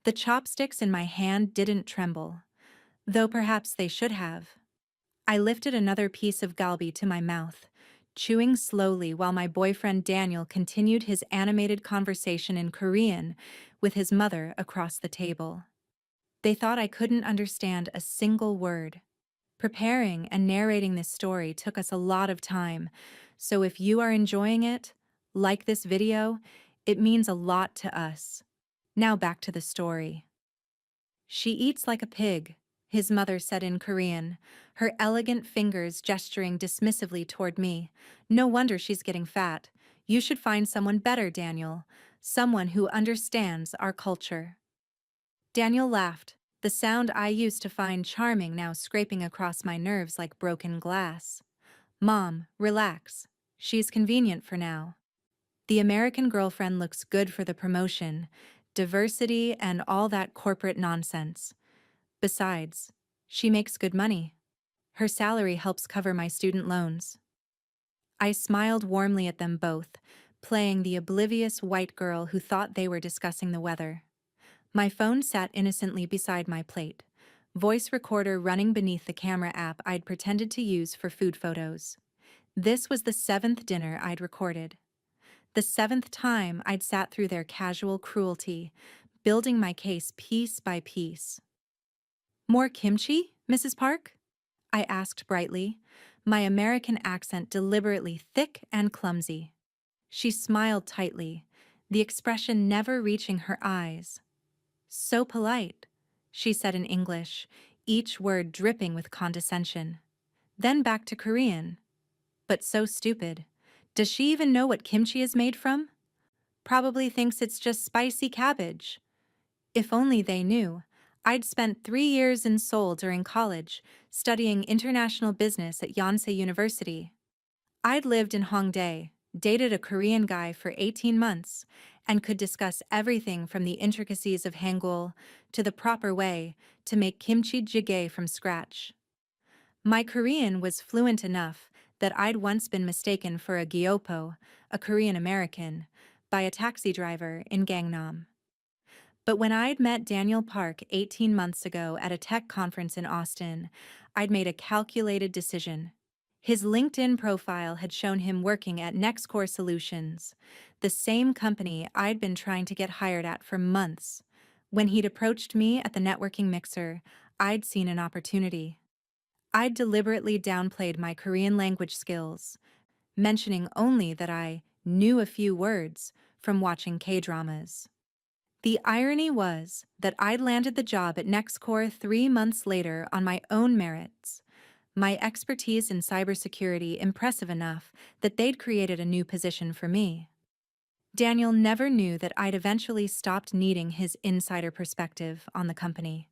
The chopsticks in my hand didn't tremble, though perhaps they should have. I lifted another piece of galbi to my mouth, chewing slowly while my boyfriend Daniel continued his animated conversation in Korean with his mother across the table. They thought I couldn't understand a single word. Preparing and narrating this story took us a lot of time, so if you are enjoying it, like this video, it means a lot to us. Now back to the story. She eats like a pig, his mother said in Korean, her elegant fingers gesturing dismissively toward me. No wonder she's getting fat. You should find someone better, Daniel. Someone who understands our culture. Daniel laughed, the sound I used to find charming now scraping across my nerves like broken glass. Mom, relax. She's convenient for now. The American girlfriend looks good for the promotion, diversity, and all that corporate nonsense. Besides, she makes good money. Her salary helps cover my student loans. I smiled warmly at them both, playing the oblivious white girl who thought they were discussing the weather. My phone sat innocently beside my plate, voice recorder running beneath the camera app I'd pretended to use for food photos. This was the seventh dinner I'd recorded. The seventh time I'd sat through their casual cruelty, building my case piece by piece. More kimchi, Mrs. Park? I asked brightly, my American accent deliberately thick and clumsy. She smiled tightly, the expression never reaching her eyes. So polite, she said in English, each word dripping with condescension. Then back to Korean. But so stupid. Does she even know what kimchi is made from? Probably thinks it's just spicy cabbage. If only they knew. I'd spent 3 years in Seoul during college, studying international business at Yonsei University. I'd lived in Hongdae, dated a Korean guy for 18 months, and could discuss everything from the intricacies of Hangul to the proper way to make kimchi jjigae from scratch. My Korean was fluent enough that I'd once been mistaken for a gyopo, a Korean American, by a taxi driver in Gangnam. But when I'd met Daniel Park 18 months ago at a tech conference in Austin, I'd made a calculated decision. His LinkedIn profile had shown him working at NextCore Solutions, the same company I'd been trying to get hired at for months. When he'd approached me at the networking mixer, I'd seen an opportunity. I'd deliberately downplayed my Korean language skills, mentioning only that I knew a few words from watching K-dramas. The irony was that I'd landed the job at NextCore 3 months later on my own merits, my expertise in cybersecurity impressive enough that they'd created a new position for me. Daniel never knew that I'd eventually stopped needing his insider perspective on the company.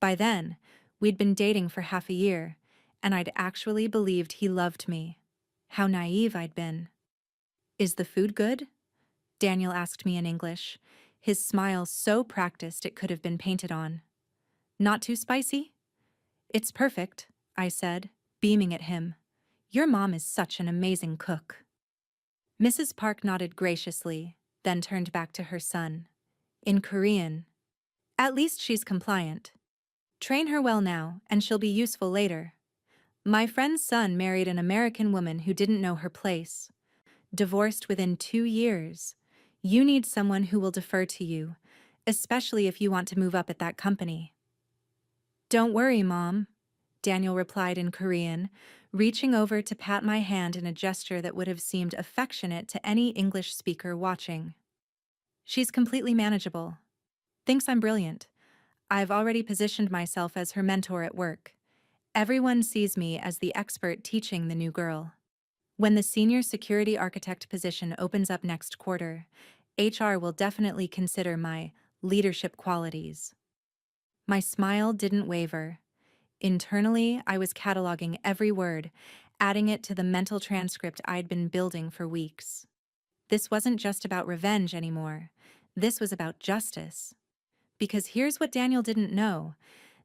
By then, we'd been dating for half a year, and I'd actually believed he loved me. How naive I'd been. "Is the food good?" Daniel asked me in English, his smile so practiced it could have been painted on. "Not too spicy?" "It's perfect," I said, beaming at him. "Your mom is such an amazing cook." Mrs. Park nodded graciously, then turned back to her son. In Korean, "At least she's compliant. Train her well now, and she'll be useful later." My friend's son married an American woman who didn't know her place. Divorced within 2 years. You need someone who will defer to you, especially if you want to move up at that company. "Don't worry, Mom," Daniel replied in Korean, reaching over to pat my hand in a gesture that would have seemed affectionate to any English speaker watching. "She's completely manageable. Thinks I'm brilliant. I've already positioned myself as her mentor at work. Everyone sees me as the expert teaching the new girl. When the senior security architect position opens up next quarter, HR will definitely consider my leadership qualities." My smile didn't waver. Internally, I was cataloging every word, adding it to the mental transcript I'd been building for weeks. This wasn't just about revenge anymore. This was about justice. Because here's what Daniel didn't know.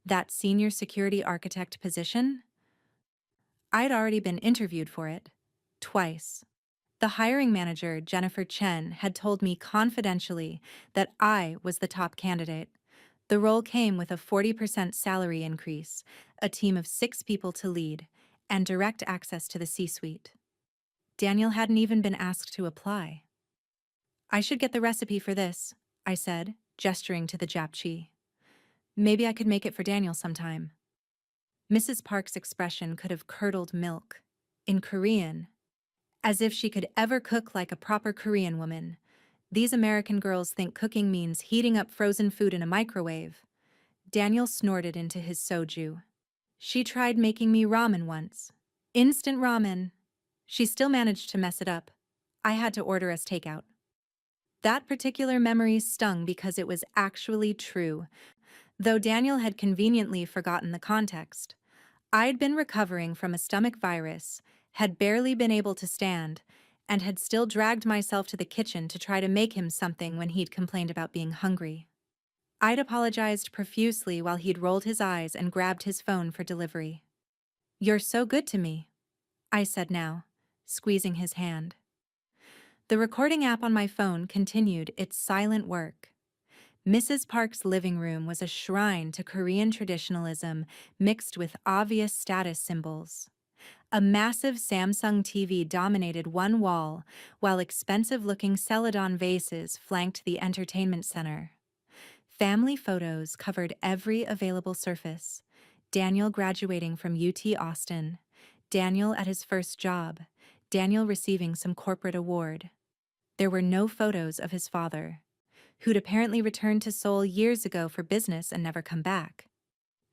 That senior security architect position? I'd already been interviewed for it. Twice. The hiring manager, Jennifer Chen, had told me confidentially that I was the top candidate, The role came with a 40% salary increase, a team of 6 people to lead, and direct access to the C-suite. Daniel hadn't even been asked to apply. I should get the recipe for this, I said, gesturing to the japchae. Maybe I could make it for Daniel sometime. Mrs. Park's expression could have curdled milk. In Korean, as if she could ever cook like a proper Korean woman. These American girls think cooking means heating up frozen food in a microwave. Daniel snorted into his soju. She tried making me ramen once. Instant ramen. She still managed to mess it up. I had to order us takeout. That particular memory stung because it was actually true, though Daniel had conveniently forgotten the context. I'd been recovering from a stomach virus, had barely been able to stand, and had still dragged myself to the kitchen to try to make him something when he'd complained about being hungry. I'd apologized profusely while he'd rolled his eyes and grabbed his phone for delivery. "You're so good to me," I said now, squeezing his hand. The recording app on my phone continued its silent work. Mrs. Park's living room was a shrine to Korean traditionalism mixed with obvious status symbols. A massive Samsung TV dominated one wall, while expensive-looking Celadon vases flanked the entertainment center. Family photos covered every available surface. Daniel graduating from UT Austin, Daniel at his first job, Daniel receiving some corporate award. There were no photos of his father, who'd apparently returned to Seoul years ago for business and never come back.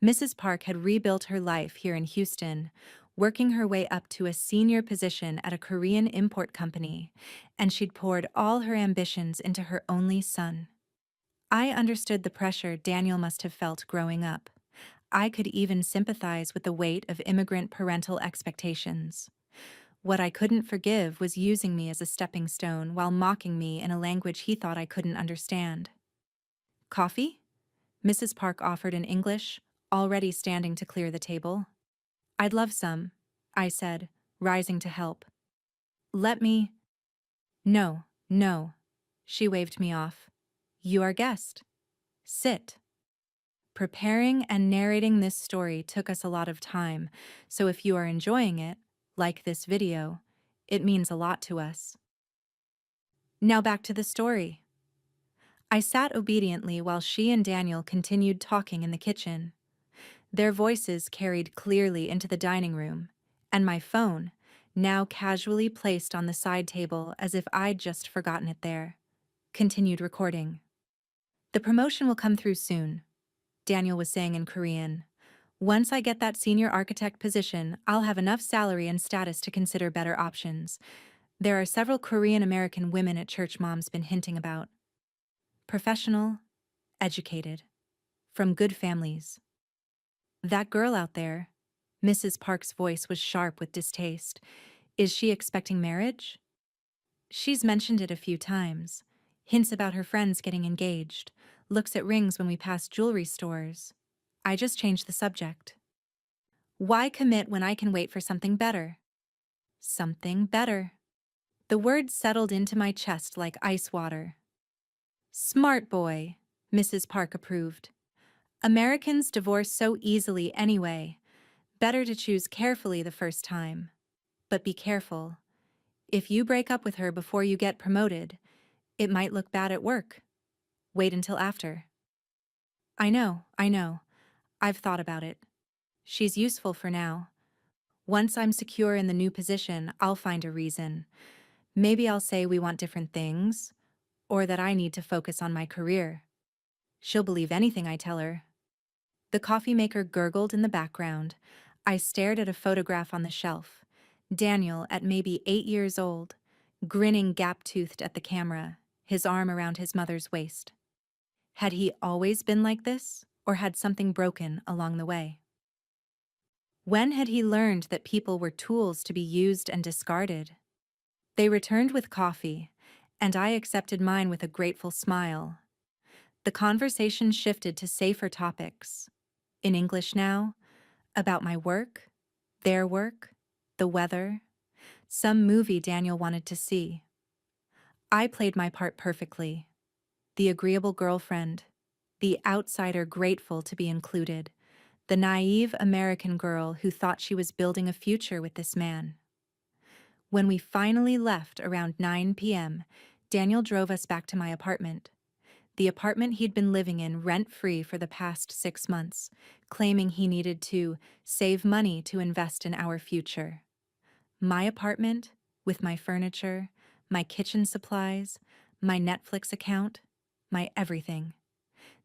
Mrs. Park had rebuilt her life here in Houston, working her way up to a senior position at a Korean import company, and she'd poured all her ambitions into her only son. I understood the pressure Daniel must have felt growing up. I could even sympathize with the weight of immigrant parental expectations. What I couldn't forgive was using me as a stepping stone while mocking me in a language he thought I couldn't understand. "Coffee?" Mrs. Park offered in English, already standing to clear the table. "I'd love some," I said, rising to help. "Let me—" "No, no." She waved me off. "You are guest. Sit." Preparing and narrating this story took us a lot of time, so if you are enjoying it, like this video, it means a lot to us. Now back to the story. I sat obediently while she and Daniel continued talking in the kitchen. Their voices carried clearly into the dining room, and my phone, now casually placed on the side table as if I'd just forgotten it there, continued recording. "The promotion will come through soon," Daniel was saying in Korean. "Once I get that senior architect position, I'll have enough salary and status to consider better options. There are several Korean American women at church Mom's been hinting about. Professional, educated, from good families. That girl out there," Mrs. Park's voice was sharp with distaste, "is she expecting marriage? She's mentioned it a few times. Hints about her friends getting engaged. Looks at rings when we pass jewelry stores. I just changed the subject. Why commit when I can wait for something better? Something better." The words settled into my chest like ice water. "Smart boy," Mrs. Park approved. "Americans divorce so easily anyway. Better to choose carefully the first time. But be careful. If you break up with her before you get promoted, it might look bad at work. Wait until after." I know. I've thought about it. She's useful for now. Once I'm secure in the new position, I'll find a reason. Maybe I'll say we want different things, or that I need to focus on my career. She'll believe anything I tell her. The coffee maker gurgled in the background. I stared at a photograph on the shelf. Daniel, at maybe 8 years old, grinning gap-toothed at the camera, his arm around his mother's waist. Had he always been like this, or had something broken along the way? When had he learned that people were tools to be used and discarded? They returned with coffee, and I accepted mine with a grateful smile. The conversation shifted to safer topics. In English now, about my work, their work, the weather, some movie Daniel wanted to see. I played my part perfectly. The agreeable girlfriend, the outsider grateful to be included, the naive American girl who thought she was building a future with this man. When we finally left around 9 p.m., Daniel drove us back to my apartment. The apartment he'd been living in rent-free for the past 6 months, claiming he needed to save money to invest in our future. My apartment, with my furniture, my kitchen supplies, my Netflix account, my everything.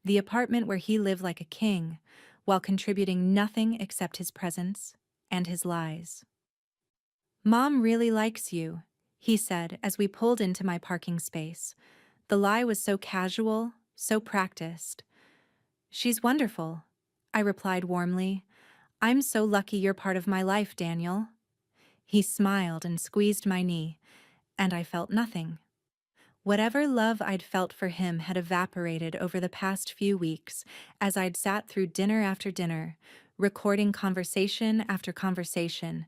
The apartment where he lived like a king, while contributing nothing except his presence and his lies. "Mom really likes you," he said as we pulled into my parking space. The lie was so casual, so practiced. "She's wonderful," I replied warmly. "I'm so lucky you're part of my life, Daniel." He smiled and squeezed my knee, and I felt nothing. Whatever love I'd felt for him had evaporated over the past few weeks as I'd sat through dinner after dinner, recording conversation after conversation,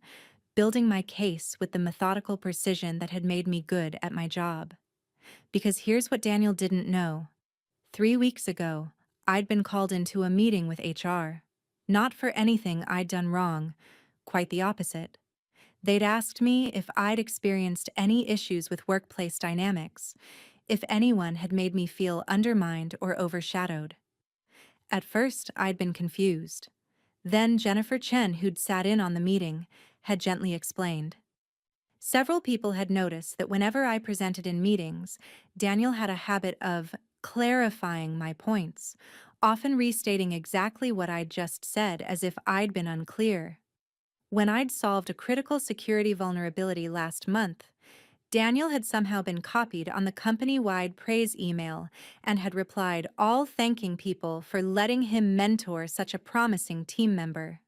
building my case with the methodical precision that had made me good at my job. Because here's what Daniel didn't know. 3 weeks ago, I'd been called into a meeting with HR. Not for anything I'd done wrong, quite the opposite. They'd asked me if I'd experienced any issues with workplace dynamics, if anyone had made me feel undermined or overshadowed. At first, I'd been confused. Then Jennifer Chen, who'd sat in on the meeting, had gently explained. Several people had noticed that whenever I presented in meetings, Daniel had a habit of clarifying my points, often restating exactly what I'd just said as if I'd been unclear. When I'd solved a critical security vulnerability last month, Daniel had somehow been copied on the company-wide praise email and had replied, all thanking people for letting him mentor such a promising team member.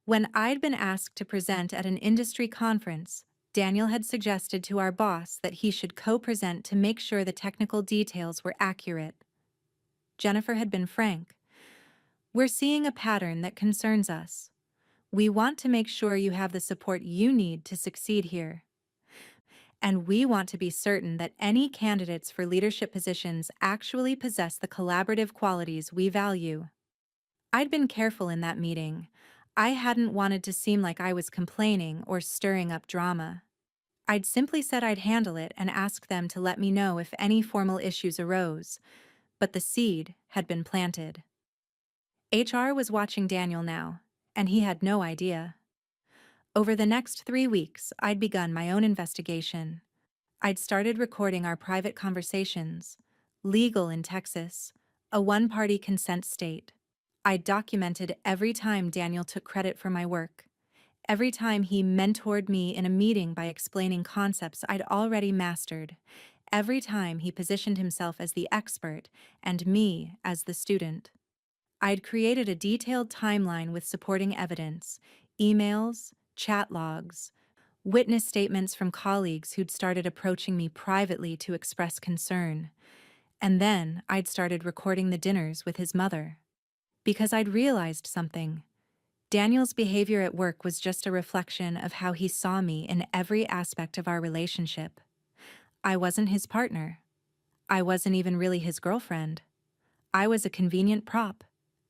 When I'd been asked to present at an industry conference, Daniel had suggested to our boss that he should co-present to make sure the technical details were accurate. Jennifer had been frank. "We're seeing a pattern that concerns us. We want to make sure you have the support you need to succeed here. And we want to be certain that any candidates for leadership positions actually possess the collaborative qualities we value." I'd been careful in that meeting. I hadn't wanted to seem like I was complaining or stirring up drama. I'd simply said I'd handle it and ask them to let me know if any formal issues arose, but the seed had been planted. HR was watching Daniel now, and he had no idea. Over the next 3 weeks, I'd begun my own investigation. I'd started recording our private conversations, legal in Texas, a one-party consent state. I documented every time Daniel took credit for my work, every time he mentored me in a meeting by explaining concepts I'd already mastered, every time he positioned himself as the expert and me as the student. I'd created a detailed timeline with supporting evidence, emails, chat logs, witness statements from colleagues who'd started approaching me privately to express concern. And then I'd started recording the dinners with his mother. Because I'd realized something. Daniel's behavior at work was just a reflection of how he saw me in every aspect of our relationship. I wasn't his partner. I wasn't even really his girlfriend. I was a convenient prop,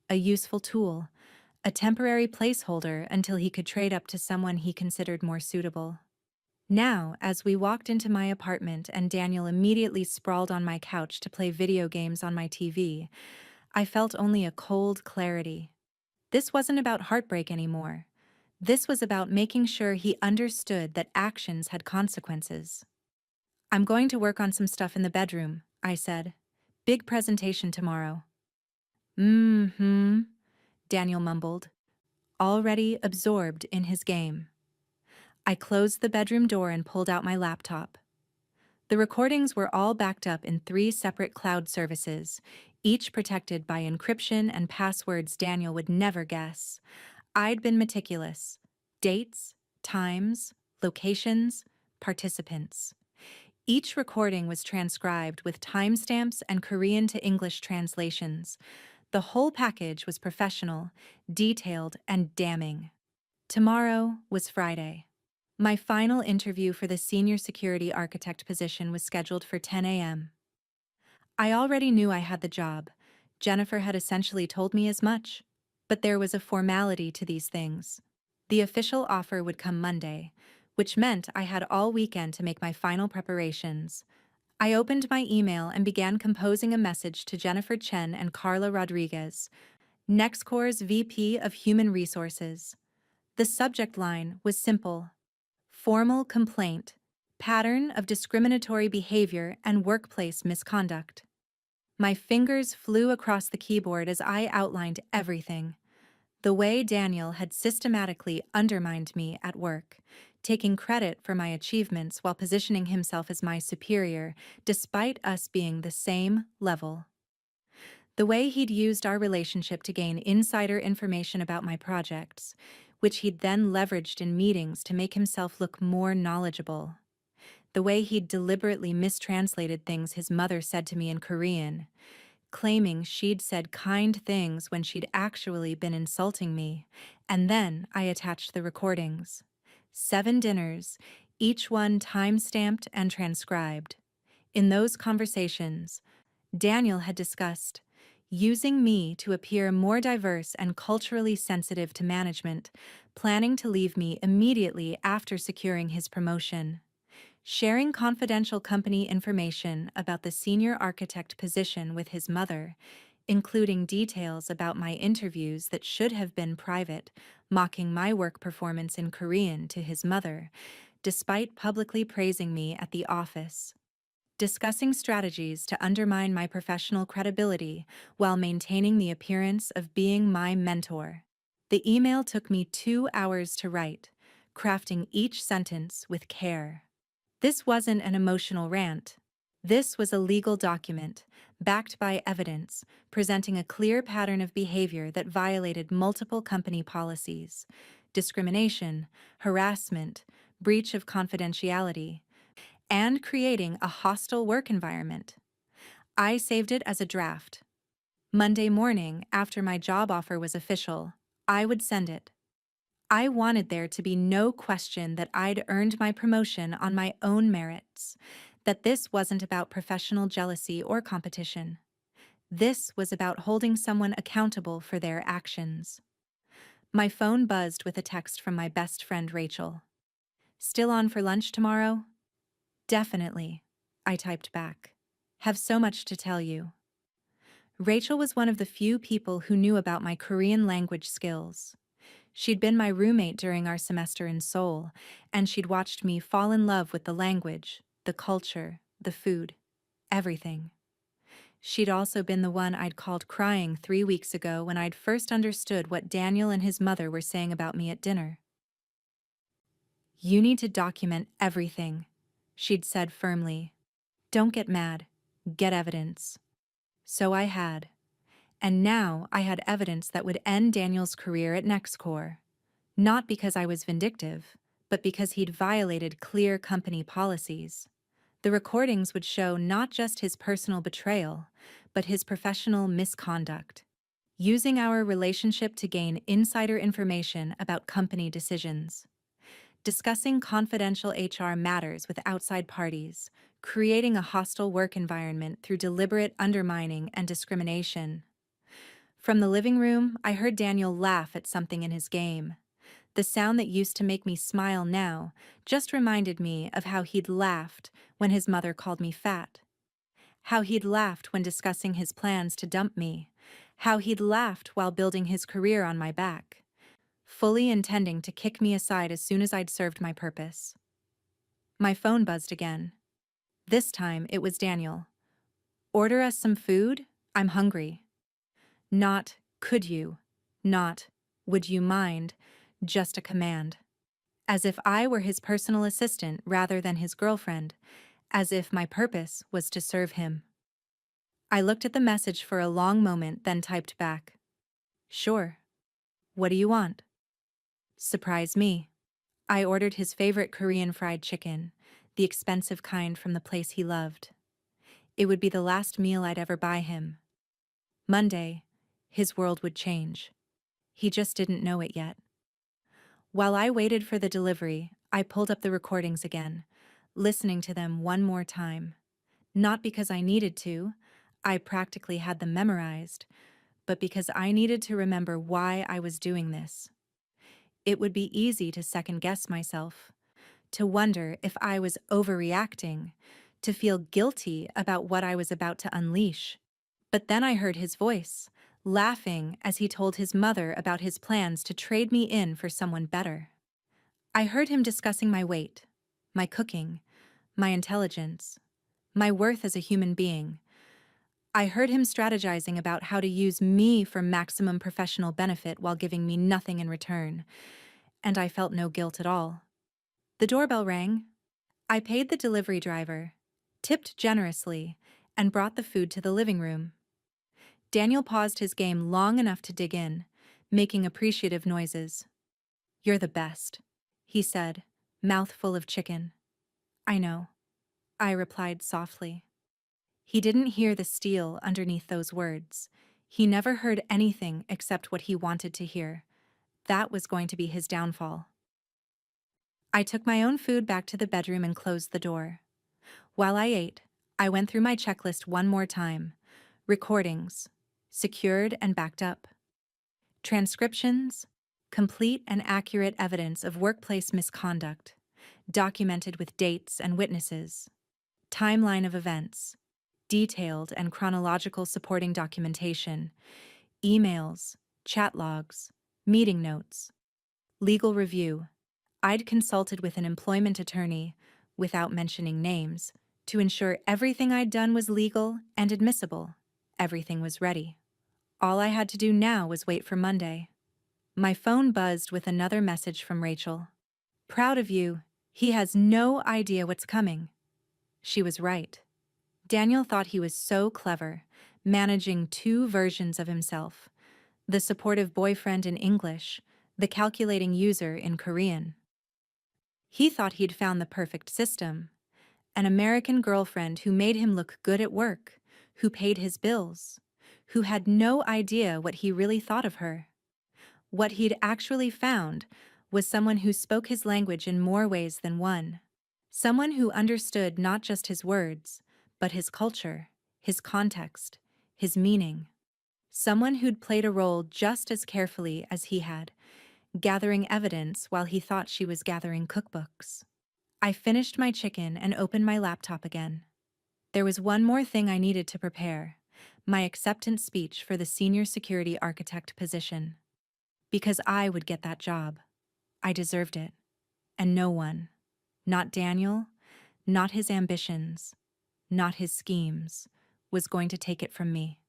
a useful tool, a temporary placeholder until he could trade up to someone he considered more suitable. Now, as we walked into my apartment and Daniel immediately sprawled on my couch to play video games on my TV, I felt only a cold clarity. This wasn't about heartbreak anymore. This was about making sure he understood that actions had consequences. "I'm going to work on some stuff in the bedroom," I said. "Big presentation tomorrow." "Mm-hmm," Daniel mumbled, already absorbed in his game. I closed the bedroom door and pulled out my laptop. The recordings were all backed up in 3 separate cloud services, each protected by encryption and passwords Daniel would never guess. I'd been meticulous. Dates, times, locations, participants. Each recording was transcribed with timestamps and Korean to English translations. The whole package was professional, detailed, and damning. Tomorrow was Friday. My final interview for the senior security architect position was scheduled for 10 a.m. I already knew I had the job. Jennifer had essentially told me as much. But there was a formality to these things. The official offer would come Monday, which meant I had all weekend to make my final preparations. I opened my email and began composing a message to Jennifer Chen and Carla Rodriguez, Nextcore's VP of Human Resources. The subject line was simple: formal complaint, pattern of discriminatory behavior and workplace misconduct. My fingers flew across the keyboard as I outlined everything. The way Daniel had systematically undermined me at work, taking credit for my achievements while positioning himself as my superior, despite us being the same level. The way he'd used our relationship to gain insider information about my projects, which he'd then leveraged in meetings to make himself look more knowledgeable. The way he'd deliberately mistranslated things his mother said to me in Korean, claiming she'd said kind things when she'd actually been insulting me, and then I attached the recordings. 7 dinners, each one time-stamped and transcribed. In those conversations, Daniel had discussed using me to appear more diverse and culturally sensitive to management, planning to leave me immediately after securing his promotion. Sharing confidential company information about the senior architect position with his mother, including details about my interviews that should have been private, mocking my work performance in Korean to his mother, despite publicly praising me at the office. Discussing strategies to undermine my professional credibility while maintaining the appearance of being my mentor. The email took me 2 hours to write, crafting each sentence with care. This wasn't an emotional rant. This was a legal document, backed by evidence, presenting a clear pattern of behavior that violated multiple company policies: discrimination, harassment, breach of confidentiality, and creating a hostile work environment. I saved it as a draft. Monday morning, after my job offer was official, I would send it. I wanted there to be no question that I'd earned my promotion on my own merits, that this wasn't about professional jealousy or competition. This was about holding someone accountable for their actions. My phone buzzed with a text from my best friend Rachel. "Still on for lunch tomorrow?" "Definitely," I typed back. "Have so much to tell you." Rachel was one of the few people who knew about my Korean language skills. She'd been my roommate during our semester in Seoul, and she'd watched me fall in love with the language, the culture, the food, everything. She'd also been the one I'd called crying 3 weeks ago when I'd first understood what Daniel and his mother were saying about me at dinner. "You need to document everything," she'd said firmly. "Don't get mad. Get evidence." So I had. And now I had evidence that would end Daniel's career at Nextcore. Not because I was vindictive, but because he'd violated clear company policies. The recordings would show not just his personal betrayal, but his professional misconduct, using our relationship to gain insider information about company decisions, discussing confidential HR matters with outside parties, creating a hostile work environment through deliberate undermining and discrimination. From the living room, I heard Daniel laugh at something in his game. The sound that used to make me smile now just reminded me of how he'd laughed when his mother called me fat. How he'd laughed when discussing his plans to dump me. How he'd laughed while building his career on my back, fully intending to kick me aside as soon as I'd served my purpose. My phone buzzed again. This time it was Daniel. "Order us some food? I'm hungry." Not, "Could you?" Not, "Would you mind?" Just a command. As if I were his personal assistant rather than his girlfriend, as if my purpose was to serve him. I looked at the message for a long moment, then typed back, "Sure. What do you want?" Surprise me. I ordered his favorite Korean fried chicken, the expensive kind from the place he loved. It would be the last meal I'd ever buy him. Monday, his world would change. He just didn't know it yet. While I waited for the delivery, I pulled up the recordings again, listening to them one more time. Not because I needed to, I practically had them memorized, but because I needed to remember why I was doing this. It would be easy to second-guess myself, to wonder if I was overreacting, to feel guilty about what I was about to unleash. But then I heard his voice, laughing as he told his mother about his plans to trade me in for someone better. I heard him discussing my weight, my cooking, my intelligence, my worth as a human being. I heard him strategizing about how to use me for maximum professional benefit while giving me nothing in return, and I felt no guilt at all. The doorbell rang. I paid the delivery driver, tipped generously, and brought the food to the living room. Daniel paused his game long enough to dig in, making appreciative noises. "You're the best," he said, mouth full of chicken. "I know," I replied softly. He didn't hear the steel underneath those words. He never heard anything except what he wanted to hear. That was going to be his downfall. I took my own food back to the bedroom and closed the door. While I ate, I went through my checklist one more time. Recordings, secured and backed up. Transcriptions, complete and accurate evidence of workplace misconduct, documented with dates and witnesses. Timeline of events, detailed and chronological supporting documentation, emails, chat logs, meeting notes. Legal review. I'd consulted with an employment attorney, without mentioning names, to ensure everything I'd done was legal and admissible. Everything was ready. All I had to do now was wait for Monday. My phone buzzed with another message from Rachel. "Proud of you. He has no idea what's coming." She was right. Daniel thought he was so clever, managing two versions of himself: the supportive boyfriend in English, the calculating user in Korean. He thought he'd found the perfect system: an American girlfriend who made him look good at work, who paid his bills, who had no idea what he really thought of her. What he'd actually found was someone who spoke his language in more ways than one. Someone who understood not just his words, but his culture, his context, his meaning. Someone who'd played a role just as carefully as he had, gathering evidence while he thought she was gathering cookbooks. I finished my chicken and opened my laptop again. There was one more thing I needed to prepare: my acceptance speech for the senior security architect position. Because I would get that job. I deserved it. And no one, not Daniel, not his ambitions, not his schemes, was going to take it from me.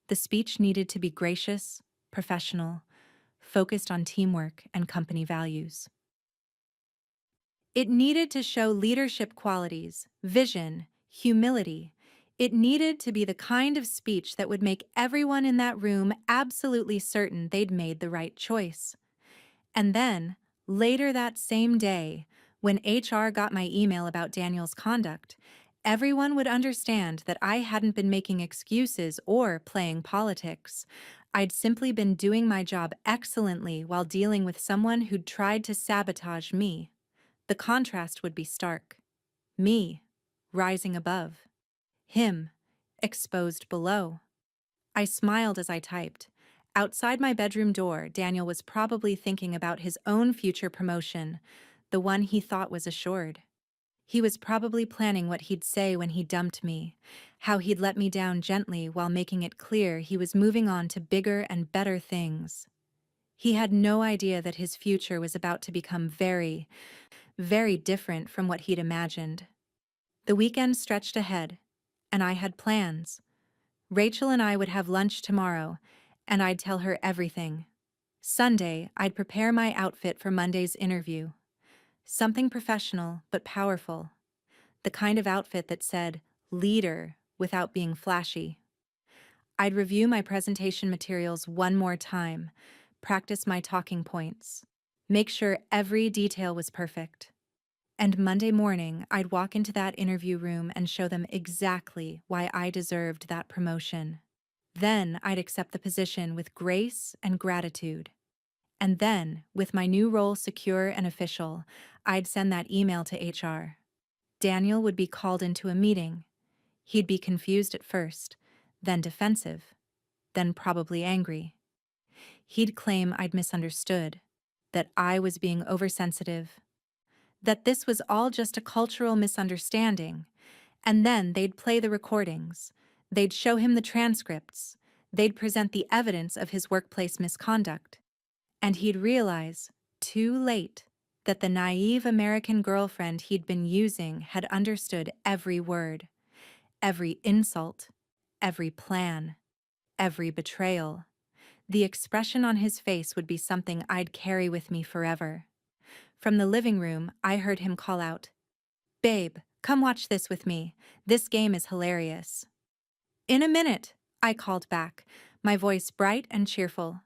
The speech needed to be gracious, professional, focused on teamwork and company values. It needed to show leadership qualities, vision, humility. It needed to be the kind of speech that would make everyone in that room absolutely certain they'd made the right choice. And then, later that same day, when HR got my email about Daniel's conduct, everyone would understand that I hadn't been making excuses or playing politics. I'd simply been doing my job excellently while dealing with someone who'd tried to sabotage me. The contrast would be stark. Me, rising above. Him, exposed below. I smiled as I typed. Outside my bedroom door, Daniel was probably thinking about his own future promotion, the one he thought was assured. He was probably planning what he'd say when he dumped me, how he'd let me down gently while making it clear he was moving on to bigger and better things. He had no idea that his future was about to become very, very different from what he'd imagined. The weekend stretched ahead, and I had plans. Rachel and I would have lunch tomorrow, and I'd tell her everything. Sunday, I'd prepare my outfit for Monday's interview. Something professional but powerful. The kind of outfit that said, "leader," without being flashy. I'd review my presentation materials one more time, practice my talking points, make sure every detail was perfect. And Monday morning, I'd walk into that interview room and show them exactly why I deserved that promotion. Then I'd accept the position with grace and gratitude. And then, with my new role secure and official, I'd send that email to HR. Daniel would be called into a meeting. He'd be confused at first, then defensive, then probably angry. He'd claim I'd misunderstood, that I was being oversensitive, that this was all just a cultural misunderstanding, and then they'd play the recordings, they'd show him the transcripts, they'd present the evidence of his workplace misconduct, and he'd realize, too late, that the naive American girlfriend he'd been using had understood every word, every insult, every plan, every betrayal. The expression on his face would be something I'd carry with me forever. From the living room, I heard him call out, "Babe, come watch this with me. This game is hilarious." "In a minute," I called back, my voice bright and cheerful.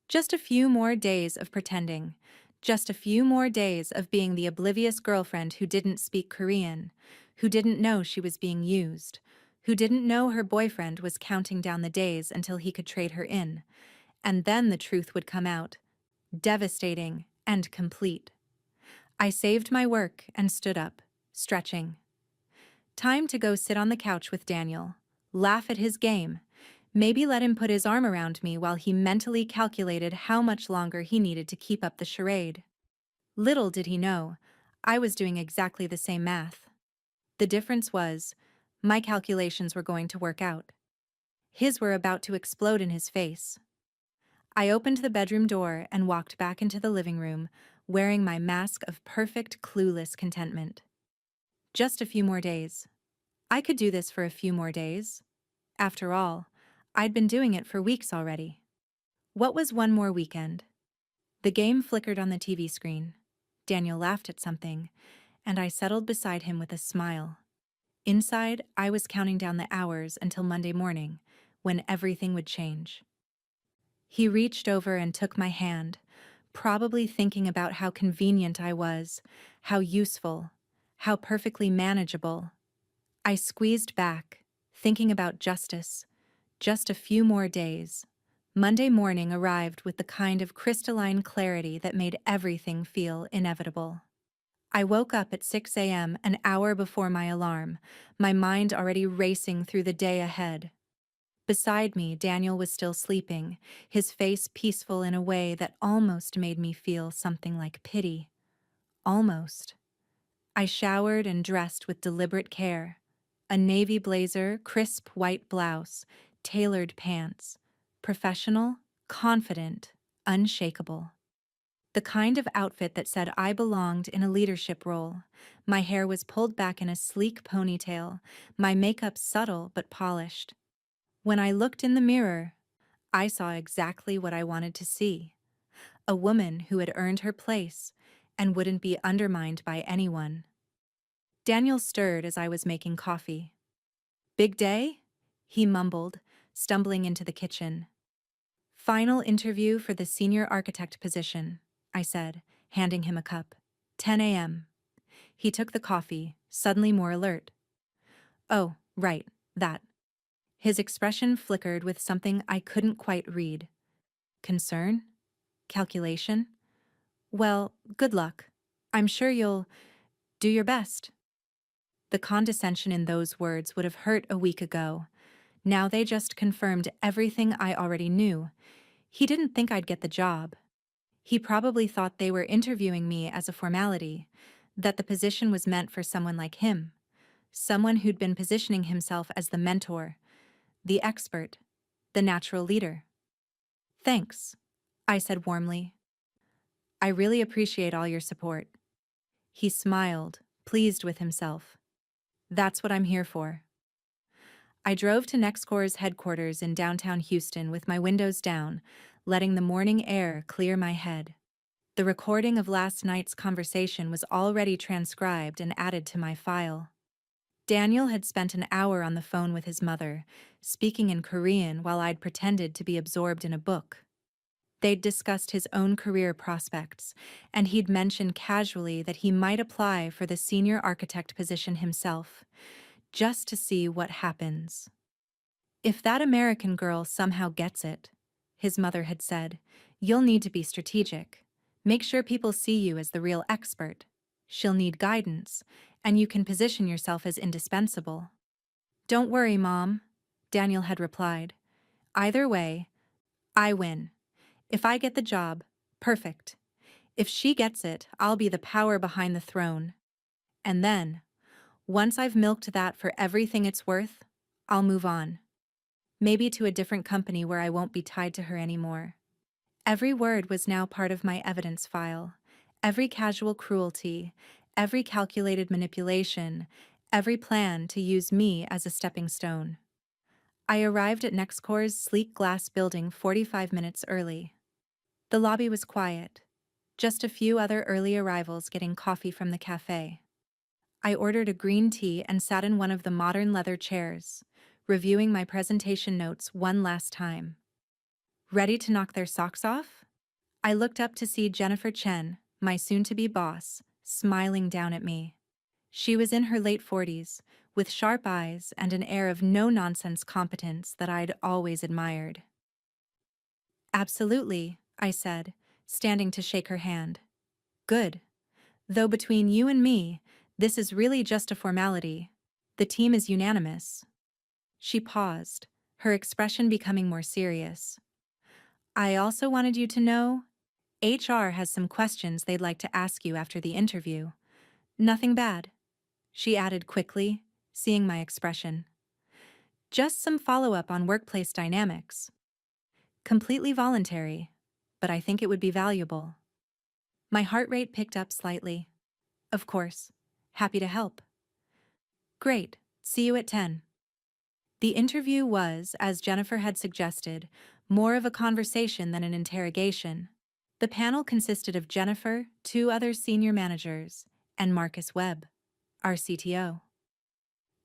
Just a few more days of pretending. Just a few more days of being the oblivious girlfriend who didn't speak Korean, who didn't know she was being used, who didn't know her boyfriend was counting down the days until he could trade her in. And then the truth would come out, devastating and complete. I saved my work and stood up, stretching. Time to go sit on the couch with Daniel, laugh at his game, maybe let him put his arm around me while he mentally calculated how much longer he needed to keep up the charade. Little did he know, I was doing exactly the same math. The difference was, my calculations were going to work out. His were about to explode in his face. I opened the bedroom door and walked back into the living room, wearing my mask of perfect clueless contentment. Just a few more days. I could do this for a few more days. After all, I'd been doing it for weeks already. What was one more weekend? The game flickered on the TV screen. Daniel laughed at something, and I settled beside him with a smile. Inside, I was counting down the hours until Monday morning, when everything would change. He reached over and took my hand, probably thinking about how convenient I was, how useful, how perfectly manageable. I squeezed back, thinking about justice. Just a few more days. Monday morning arrived with the kind of crystalline clarity that made everything feel inevitable. I woke up at 6 a.m., an hour before my alarm, my mind already racing through the day ahead. Beside me, Daniel was still sleeping, his face peaceful in a way that almost made me feel something like pity. Almost. I showered and dressed with deliberate care. A navy blazer, crisp white blouse, tailored pants. Professional, confident, unshakable. The kind of outfit that said I belonged in a leadership role. My hair was pulled back in a sleek ponytail, my makeup subtle but polished. When I looked in the mirror, I saw exactly what I wanted to see. A woman who had earned her place and wouldn't be undermined by anyone. Daniel stirred as I was making coffee. "Big day?" he mumbled, stumbling into the kitchen. "Final interview for the senior architect position," I said, handing him a cup. 10 a.m. He took the coffee, suddenly more alert. "Oh, right, that." His expression flickered with something I couldn't quite read. Concern? Calculation? "Well, good luck. I'm sure you'll do your best." The condescension in those words would have hurt a week ago. Now they just confirmed everything I already knew. He didn't think I'd get the job. He probably thought they were interviewing me as a formality, that the position was meant for someone like him, someone who'd been positioning himself as the mentor, the expert, the natural leader. "Thanks," I said warmly. "I really appreciate all your support." He smiled, pleased with himself. "That's what I'm here for." I drove to NextCore's headquarters in downtown Houston with my windows down, letting the morning air clear my head. The recording of last night's conversation was already transcribed and added to my file. Daniel had spent an hour on the phone with his mother, speaking in Korean while I'd pretended to be absorbed in a book. They'd discussed his own career prospects, and he'd mentioned casually that he might apply for the senior architect position himself, just to see what happens. "If that American girl somehow gets it," his mother had said, "you'll need to be strategic. Make sure people see you as the real expert. She'll need guidance, and you can position yourself as indispensable." "Don't worry, Mom," Daniel had replied. Either way, I win. If I get the job, perfect. If she gets it, I'll be the power behind the throne. And then, once I've milked that for everything it's worth, I'll move on. Maybe to a different company where I won't be tied to her anymore. Every word was now part of my evidence file. Every casual cruelty, every calculated manipulation, every plan to use me as a stepping stone. I arrived at NextCore's sleek glass building 45 minutes early. The lobby was quiet, just a few other early arrivals getting coffee from the cafe. I ordered a green tea and sat in one of the modern leather chairs, reviewing my presentation notes one last time. Ready to knock their socks off? I looked up to see Jennifer Chen, my soon-to-be boss, smiling down at me. She was in her late 40s, with sharp eyes and an air of no-nonsense competence that I'd always admired. Absolutely, I said, standing to shake her hand. Good. Though between you and me, this is really just a formality. The team is unanimous. She paused, her expression becoming more serious. I also wanted you to know, HR has some questions they'd like to ask you after the interview. Nothing bad, she added quickly, seeing my expression. Just some follow-up on workplace dynamics. Completely voluntary, but I think it would be valuable. My heart rate picked up slightly. Of course. Happy to help. Great. See you at 10. The interview was, as Jennifer had suggested, more of a conversation than an interrogation. The panel consisted of Jennifer, two other senior managers, and Marcus Webb, our CTO.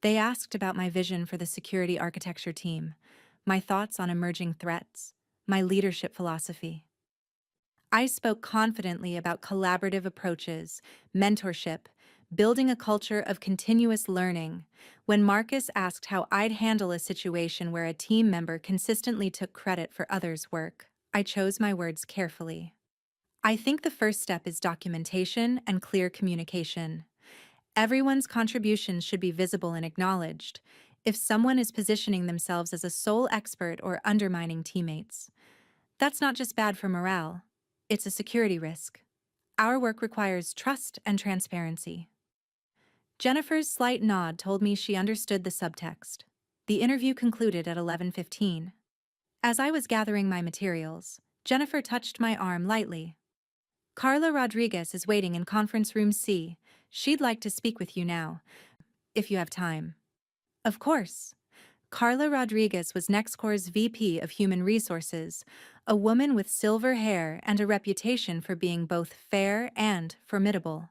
They asked about my vision for the security architecture team, my thoughts on emerging threats, my leadership philosophy. I spoke confidently about collaborative approaches, mentorship, building a culture of continuous learning. When Marcus asked how I'd handle a situation where a team member consistently took credit for others' work, I chose my words carefully. I think the first step is documentation and clear communication. Everyone's contributions should be visible and acknowledged. If someone is positioning themselves as a sole expert or undermining teammates, that's not just bad for morale, it's a security risk. Our work requires trust and transparency. Jennifer's slight nod told me she understood the subtext. The interview concluded at 11:15. As I was gathering my materials, Jennifer touched my arm lightly. Carla Rodriguez is waiting in conference room C. She'd like to speak with you now, if you have time. Of course. Carla Rodriguez was NextCore's VP of Human Resources, a woman with silver hair and a reputation for being both fair and formidable.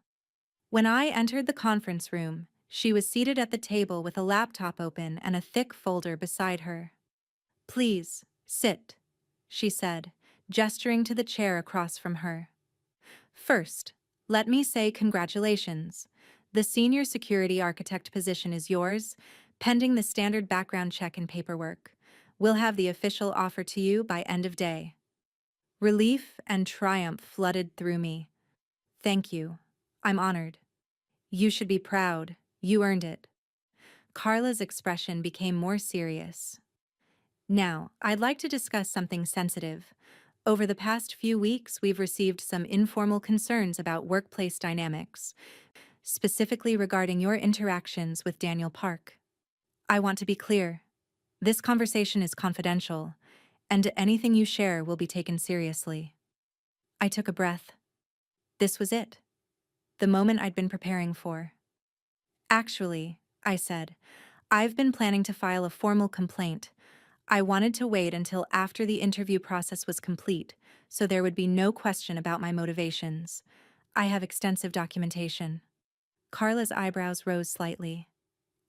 When I entered the conference room, she was seated at the table with a laptop open and a thick folder beside her. Please, sit, she said, gesturing to the chair across from her. First, let me say congratulations. The senior security architect position is yours, pending the standard background check and paperwork. We'll have the official offer to you by end of day. Relief and triumph flooded through me. Thank you. I'm honored. You should be proud. You earned it. Carla's expression became more serious. Now, I'd like to discuss something sensitive. Over the past few weeks, we've received some informal concerns about workplace dynamics, specifically regarding your interactions with Daniel Park. I want to be clear. This conversation is confidential, and anything you share will be taken seriously. I took a breath. This was it. The moment I'd been preparing for. Actually, I said, I've been planning to file a formal complaint. I wanted to wait until after the interview process was complete, so there would be no question about my motivations. I have extensive documentation. Carla's eyebrows rose slightly.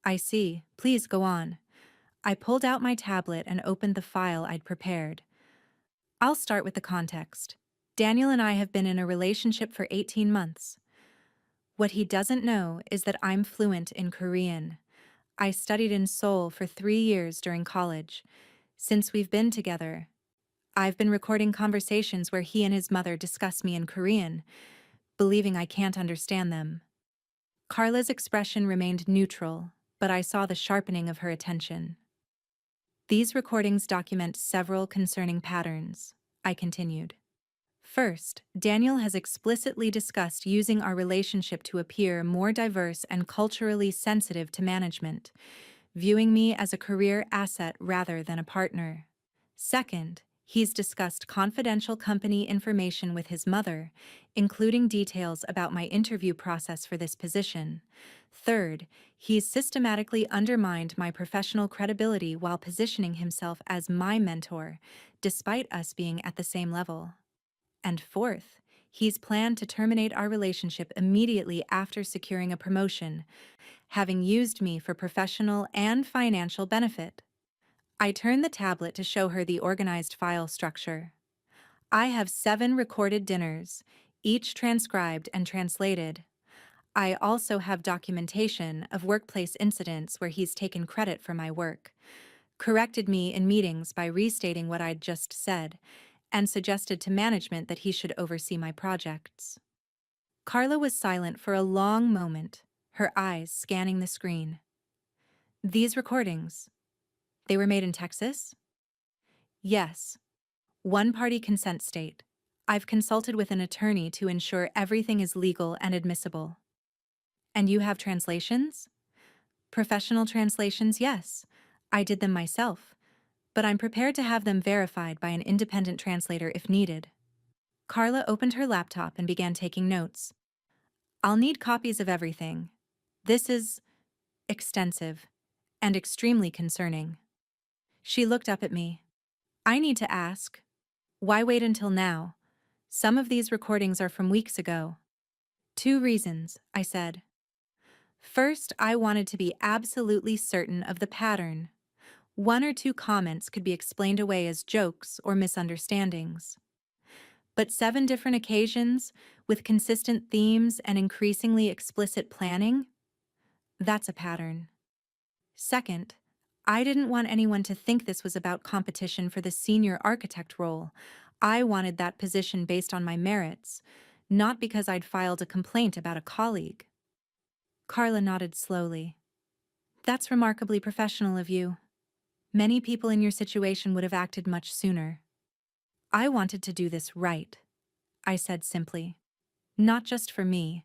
I see. Please go on. I pulled out my tablet and opened the file I'd prepared. I'll start with the context. Daniel and I have been in a relationship for 18 months. What he doesn't know is that I'm fluent in Korean. I studied in Seoul for 3 years during college. Since we've been together, I've been recording conversations where he and his mother discuss me in Korean, believing I can't understand them. Carla's expression remained neutral, but I saw the sharpening of her attention. These recordings document several concerning patterns, I continued. First, Daniel has explicitly discussed using our relationship to appear more diverse and culturally sensitive to management, viewing me as a career asset rather than a partner. Second, he's discussed confidential company information with his mother, including details about my interview process for this position. Third, he's systematically undermined my professional credibility while positioning himself as my mentor, despite us being at the same level. And fourth, he's planned to terminate our relationship immediately after securing a promotion, having used me for professional and financial benefit. I turned the tablet to show her the organized file structure. I have 7 recorded dinners, each transcribed and translated. I also have documentation of workplace incidents where he's taken credit for my work, corrected me in meetings by restating what I'd just said, and suggested to management that he should oversee my projects. Carla was silent for a long moment, her eyes scanning the screen. These recordings, they were made in Texas? Yes. One-party consent state. I've consulted with an attorney to ensure everything is legal and admissible. And you have translations? Professional translations, yes. I did them myself, but I'm prepared to have them verified by an independent translator if needed. Carla opened her laptop and began taking notes. I'll need copies of everything. This is extensive and extremely concerning. She looked up at me. I need to ask, why wait until now? Some of these recordings are from weeks ago. 2 reasons, I said. First, I wanted to be absolutely certain of the pattern. 1 or 2 comments could be explained away as jokes or misunderstandings. But 7 different occasions, with consistent themes and increasingly explicit planning? That's a pattern. Second, I didn't want anyone to think this was about competition for the senior architect role. I wanted that position based on my merits, not because I'd filed a complaint about a colleague. Carla nodded slowly. That's remarkably professional of you. Many people in your situation would have acted much sooner. I wanted to do this right, I said simply. Not just for me,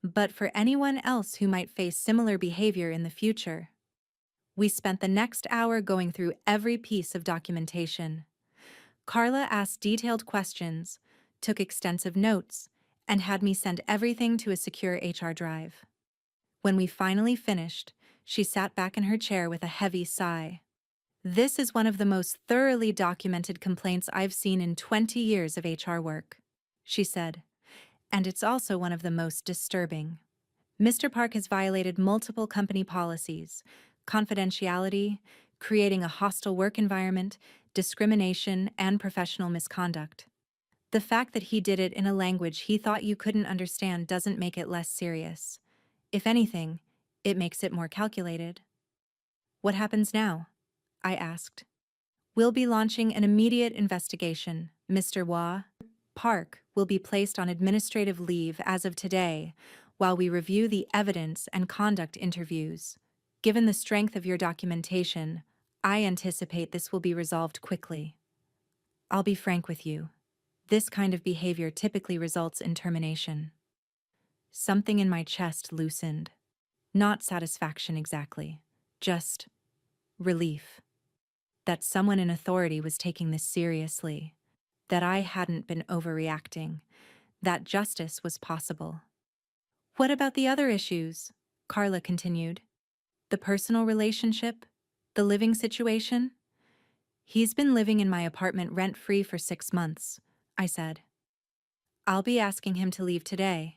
but for anyone else who might face similar behavior in the future. We spent the next hour going through every piece of documentation. Carla asked detailed questions, took extensive notes, and had me send everything to a secure HR drive. When we finally finished, she sat back in her chair with a heavy sigh. This is one of the most thoroughly documented complaints I've seen in 20 years of HR work, she said, and it's also one of the most disturbing. Mr. Park has violated multiple company policies: confidentiality, creating a hostile work environment, discrimination, and professional misconduct. The fact that he did it in a language he thought you couldn't understand doesn't make it less serious. If anything, it makes it more calculated. What happens now? I asked. We'll be launching an immediate investigation, Mr. Wah. Park will be placed on administrative leave as of today, while we review the evidence and conduct interviews. Given the strength of your documentation, I anticipate this will be resolved quickly. I'll be frank with you. This kind of behavior typically results in termination. Something in my chest loosened. Not satisfaction exactly, just relief. That someone in authority was taking this seriously. That I hadn't been overreacting. That justice was possible. What about the other issues? Carla continued. The personal relationship? The living situation? He's been living in my apartment rent-free for 6 months, I said. I'll be asking him to leave today.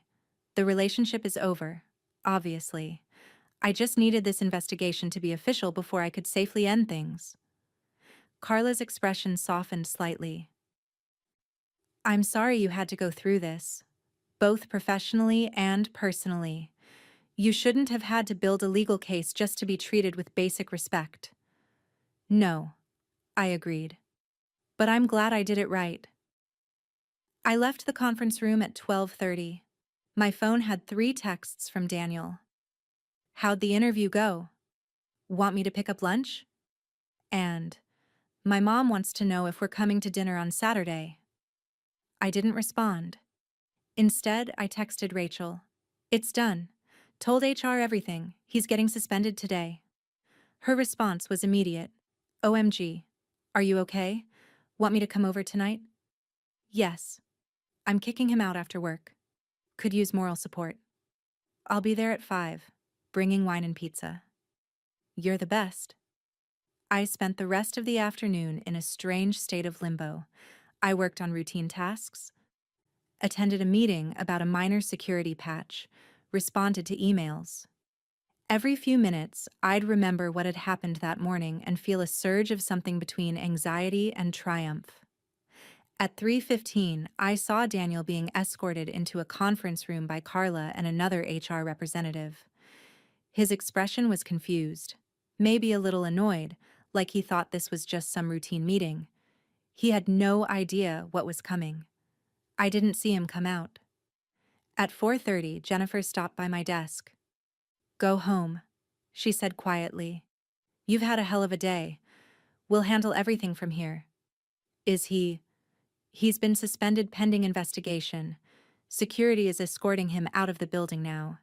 The relationship is over, obviously. I just needed this investigation to be official before I could safely end things. Carla's expression softened slightly. I'm sorry you had to go through this, both professionally and personally. You shouldn't have had to build a legal case just to be treated with basic respect. No, I agreed. But I'm glad I did it right. I left the conference room at 12:30. My phone had 3 texts from Daniel. How'd the interview go? Want me to pick up lunch? And, my mom wants to know if we're coming to dinner on Saturday. I didn't respond. Instead, I texted Rachel. It's done. Told HR everything. He's getting suspended today. Her response was immediate. OMG. Are you okay? Want me to come over tonight? Yes. I'm kicking him out after work. Could use moral support. I'll be there at 5, bringing wine and pizza. You're the best. I spent the rest of the afternoon in a strange state of limbo. I worked on routine tasks, attended a meeting about a minor security patch, responded to emails. Every few minutes, I'd remember what had happened that morning and feel a surge of something between anxiety and triumph. At 3:15, I saw Daniel being escorted into a conference room by Carla and another HR representative. His expression was confused, maybe a little annoyed, like he thought this was just some routine meeting. He had no idea what was coming. I didn't see him come out. At 4:30, Jennifer stopped by my desk. Go home, she said quietly. You've had a hell of a day. We'll handle everything from here. Is he? He's been suspended pending investigation. Security is escorting him out of the building now.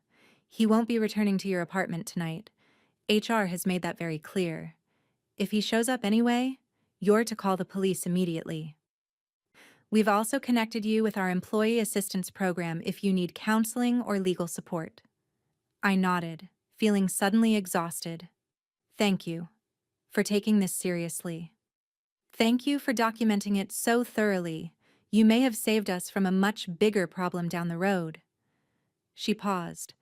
He won't be returning to your apartment tonight. HR has made that very clear. If he shows up anyway, you're to call the police immediately. We've also connected you with our employee assistance program if you need counseling or legal support. I nodded, feeling suddenly exhausted. Thank you for taking this seriously. Thank you for documenting it so thoroughly. You may have saved us from a much bigger problem down the road. She paused.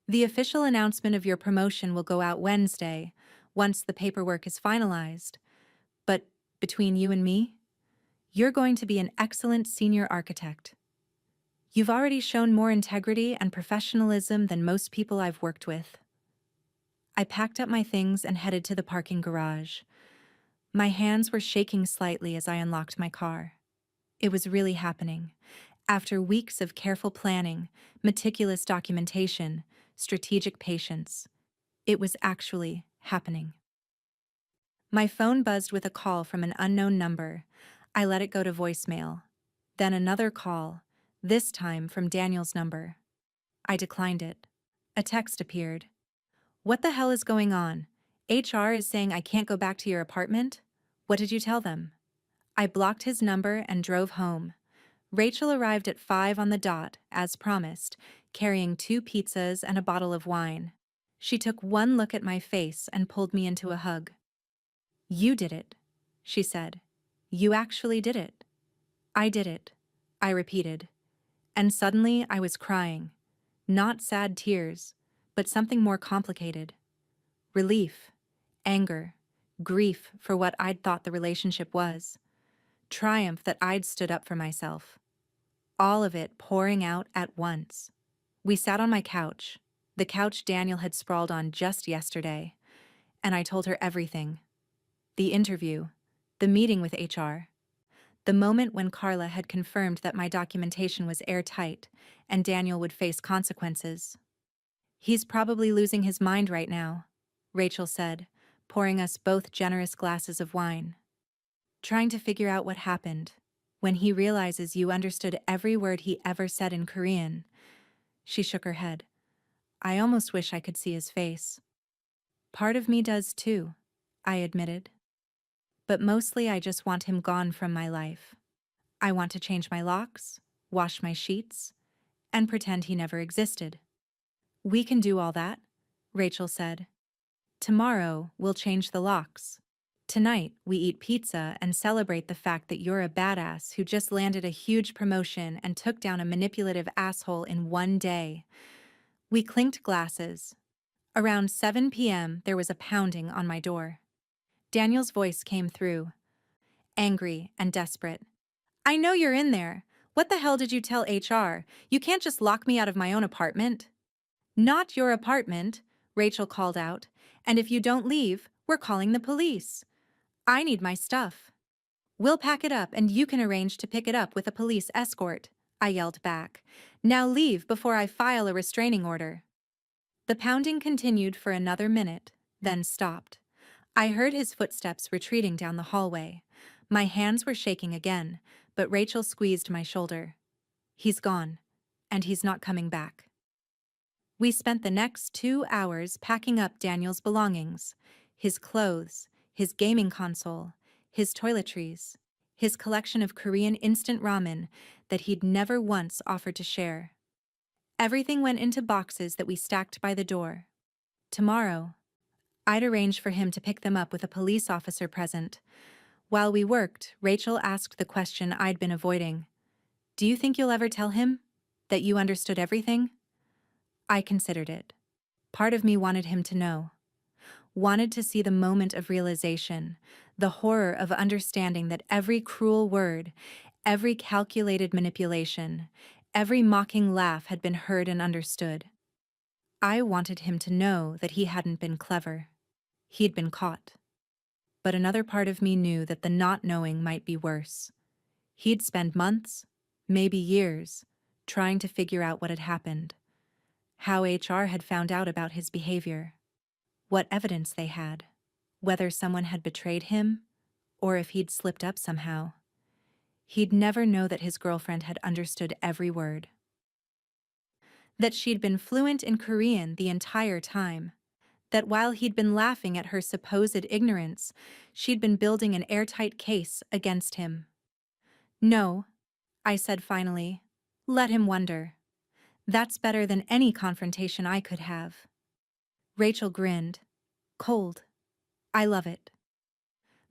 The official announcement of your promotion will go out Wednesday, once the paperwork is finalized. But between you and me, you're going to be an excellent senior architect. You've already shown more integrity and professionalism than most people I've worked with. I packed up my things and headed to the parking garage. My hands were shaking slightly as I unlocked my car. It was really happening. After weeks of careful planning, meticulous documentation, strategic patience, it was actually happening. My phone buzzed with a call from an unknown number. I let it go to voicemail. Then another call, this time from Daniel's number. I declined it. A text appeared. What the hell is going on? HR is saying I can't go back to your apartment? What did you tell them? I blocked his number and drove home. Rachel arrived at 5 on the dot, as promised, carrying 2 pizzas and a bottle of wine. She took one look at my face and pulled me into a hug. You did it, she said. You actually did it. I did it, I repeated. And suddenly I was crying. Not sad tears, but something more complicated. Relief, anger, grief for what I'd thought the relationship was. Triumph that I'd stood up for myself. All of it pouring out at once. We sat on my couch, the couch Daniel had sprawled on just yesterday, and I told her everything. The interview, the meeting with HR, the moment when Carla had confirmed that my documentation was airtight and Daniel would face consequences. He's probably losing his mind right now, Rachel said, pouring us both generous glasses of wine. Trying to figure out what happened, when he realizes you understood every word he ever said in Korean. She shook her head. I almost wish I could see his face. Part of me does too, I admitted. But mostly I just want him gone from my life. I want to change my locks, wash my sheets, and pretend he never existed. We can do all that, Rachel said. Tomorrow, we'll change the locks. Tonight, we eat pizza and celebrate the fact that you're a badass who just landed a huge promotion and took down a manipulative asshole in one day. We clinked glasses. Around 7 p.m., there was a pounding on my door. Daniel's voice came through, angry and desperate. I know you're in there. What the hell did you tell HR? You can't just lock me out of my own apartment. Not your apartment, Rachel called out. And if you don't leave, we're calling the police. I need my stuff. We'll pack it up and you can arrange to pick it up with a police escort, I yelled back. Now leave before I file a restraining order. The pounding continued for another minute, then stopped. I heard his footsteps retreating down the hallway. My hands were shaking again, but Rachel squeezed my shoulder. He's gone, and he's not coming back. We spent the next 2 hours packing up Daniel's belongings, his clothes, his gaming console, his toiletries, his collection of Korean instant ramen that he'd never once offered to share. Everything went into boxes that we stacked by the door. Tomorrow, I'd arrange for him to pick them up with a police officer present. While we worked, Rachel asked the question I'd been avoiding. Do you think you'll ever tell him that you understood everything? I considered it. Part of me wanted him to know. Wanted to see the moment of realization, the horror of understanding that every cruel word, every calculated manipulation, every mocking laugh had been heard and understood. I wanted him to know that he hadn't been clever. He'd been caught. But another part of me knew that the not knowing might be worse. He'd spend months, maybe years, trying to figure out what had happened. How HR had found out about his behavior. What evidence they had. Whether someone had betrayed him, or if he'd slipped up somehow. He'd never know that his girlfriend had understood every word. That she'd been fluent in Korean the entire time. That while he'd been laughing at her supposed ignorance, she'd been building an airtight case against him. No, I said finally. Let him wonder. That's better than any confrontation I could have. Rachel grinned. Cold. I love it.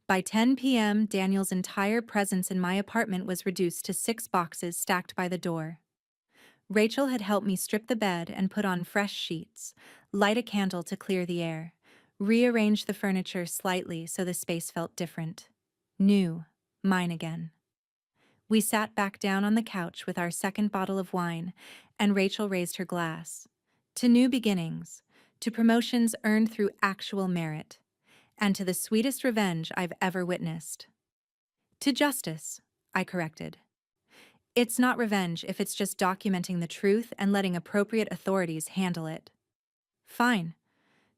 By 10 p.m., Daniel's entire presence in my apartment was reduced to 6 boxes stacked by the door. Rachel had helped me strip the bed and put on fresh sheets, light a candle to clear the air, rearrange the furniture slightly so the space felt different. New, mine again. We sat back down on the couch with our second bottle of wine, and Rachel raised her glass. To new beginnings, to promotions earned through actual merit, and to the sweetest revenge I've ever witnessed. To justice, I corrected. It's not revenge if it's just documenting the truth and letting appropriate authorities handle it. Fine.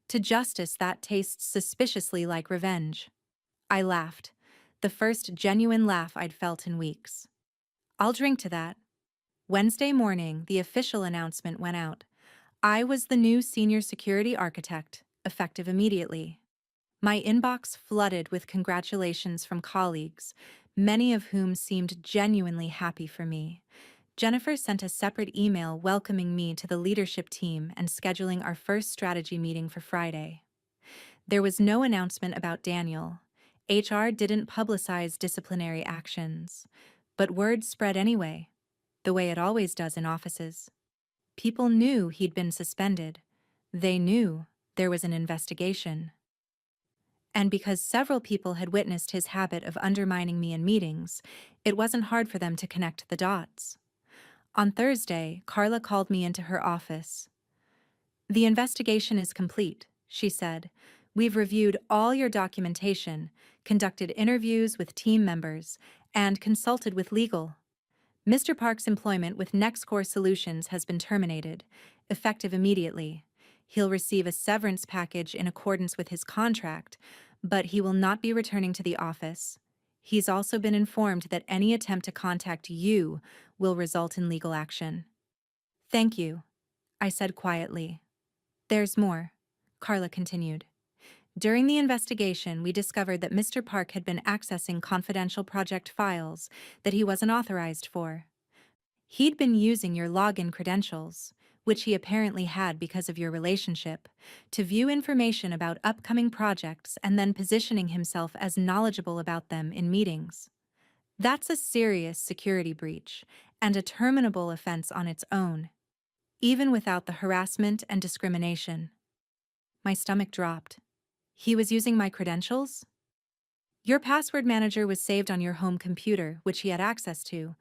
To justice that tastes suspiciously like revenge. I laughed, the first genuine laugh I'd felt in weeks. I'll drink to that. Wednesday morning, the official announcement went out. I was the new senior security architect, effective immediately. My inbox flooded with congratulations from colleagues, many of whom seemed genuinely happy for me. Jennifer sent a separate email welcoming me to the leadership team and scheduling our first strategy meeting for Friday. There was no announcement about Daniel. HR didn't publicize disciplinary actions. But word spread anyway, the way it always does in offices. People knew he'd been suspended. They knew there was an investigation. And because several people had witnessed his habit of undermining me in meetings, it wasn't hard for them to connect the dots. On Thursday, Carla called me into her office. The investigation is complete, she said. We've reviewed all your documentation, conducted interviews with team members, and consulted with legal. Mr. Park's employment with NextCore Solutions has been terminated, effective immediately. He'll receive a severance package in accordance with his contract, but he will not be returning to the office. He's also been informed that any attempt to contact you will result in legal action. Thank you, I said quietly. There's more, Carla continued. During the investigation, we discovered that Mr. Park had been accessing confidential project files that he wasn't authorized for. He'd been using your login credentials, which he apparently had because of your relationship, to view information about upcoming projects and then positioning himself as knowledgeable about them in meetings. That's a serious security breach and a terminable offense on its own, even without the harassment and discrimination. My stomach dropped. He was using my credentials? Your password manager was saved on your home computer, which he had access to.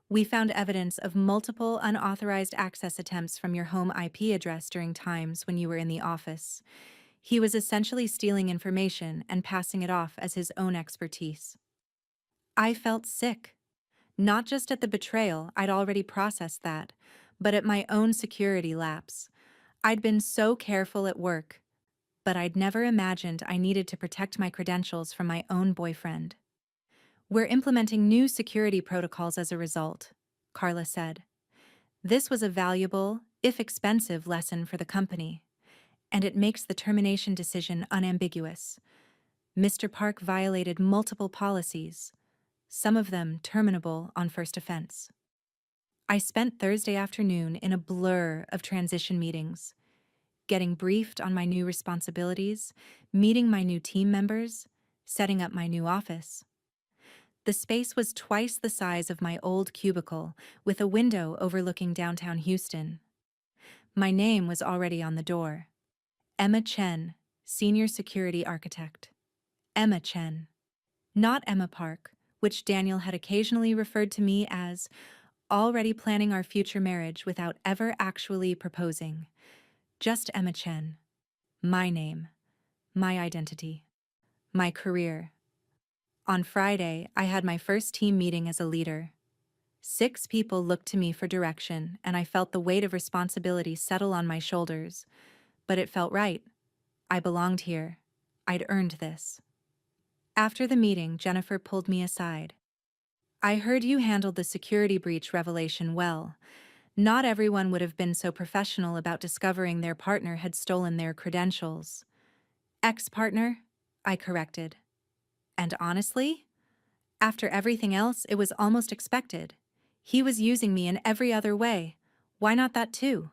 We found evidence of multiple unauthorized access attempts from your home IP address during times when you were in the office. He was essentially stealing information and passing it off as his own expertise. I felt sick. Not just at the betrayal, I'd already processed that, but at my own security lapse. I'd been so careful at work, but I'd never imagined I needed to protect my credentials from my own boyfriend. We're implementing new security protocols as a result, Carla said. This was a valuable, if expensive, lesson for the company, and it makes the termination decision unambiguous. Mr. Park violated multiple policies, some of them terminable on first offense. I spent Thursday afternoon in a blur of transition meetings, getting briefed on my new responsibilities, meeting my new team members, setting up my new office. The space was twice the size of my old cubicle, with a window overlooking downtown Houston. My name was already on the door. Emma Chen, Senior Security Architect. Emma Chen. Not Emma Park, which Daniel had occasionally referred to me as, already planning our future marriage without ever actually proposing. Just Emma Chen. My name. My identity. My career. On Friday, I had my first team meeting as a leader. 6 people looked to me for direction, and I felt the weight of responsibility settle on my shoulders. But it felt right. I belonged here. I'd earned this. After the meeting, Jennifer pulled me aside. I heard you handled the security breach revelation well. Not everyone would have been so professional about discovering their partner had stolen their credentials. Ex-partner? I corrected. And honestly, after everything else, it was almost expected. He was using me in every other way. Why not that too?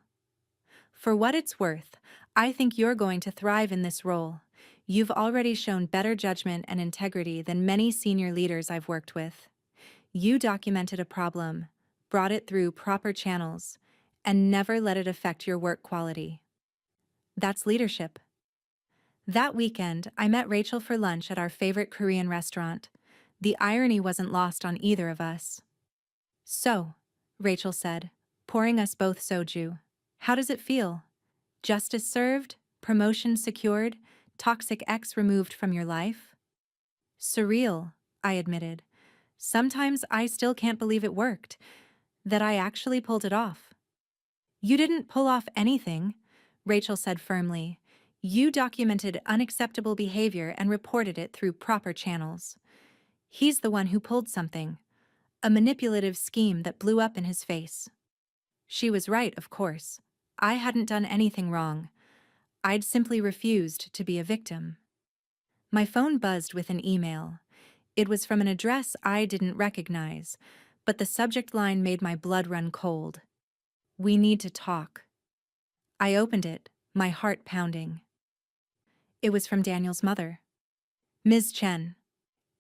For what it's worth, I think you're going to thrive in this role. You've already shown better judgment and integrity than many senior leaders I've worked with. You documented a problem, brought it through proper channels, and never let it affect your work quality. That's leadership. That weekend, I met Rachel for lunch at our favorite Korean restaurant. The irony wasn't lost on either of us. So, Rachel said, pouring us both soju. How does it feel? Justice served? Promotion secured? Toxic ex removed from your life? Surreal, I admitted. Sometimes I still can't believe it worked, that I actually pulled it off. You didn't pull off anything, Rachel said firmly. You documented unacceptable behavior and reported it through proper channels. He's the one who pulled something, a manipulative scheme that blew up in his face. She was right, of course. I hadn't done anything wrong. I'd simply refused to be a victim. My phone buzzed with an email. It was from an address I didn't recognize, but the subject line made my blood run cold. We need to talk. I opened it, my heart pounding. It was from Daniel's mother. Ms. Chen.